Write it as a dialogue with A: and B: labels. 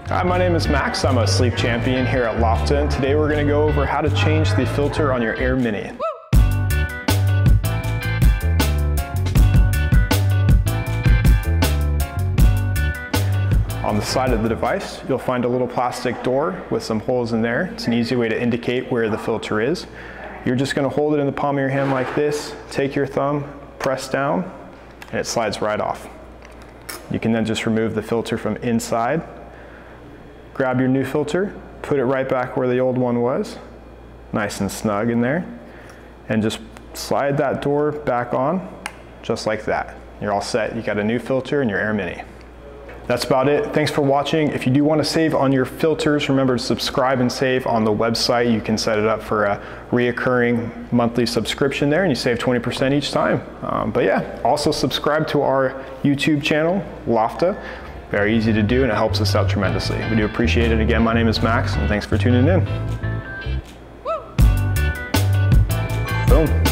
A: Hi, my name is Max. I'm a sleep champion here at Lofta, and today we're going to go over how to change the filter on your AirMini. On the side of the device, you'll find a little plastic door with some holes in there. It's an easy way to indicate where the filter is. You're just going to hold it in the palm of your hand like this, take your thumb, press down, and it slides right off. You can then just remove the filter from inside, grab your new filter, put it right back where the old one was, nice and snug in there, and just slide that door back on, just like that. You're all set. You got a new filter in your AirMini. That's about it. Thanks for watching. If you do want to save on your filters, remember to subscribe and save on the website. You can set it up for a reoccurring monthly subscription there, and you save 20% each time. But yeah, also subscribe to our YouTube channel, Lofta. Very easy to do, and it helps us out tremendously. We do appreciate it. Again, my name is Max, and thanks for tuning in. Boom.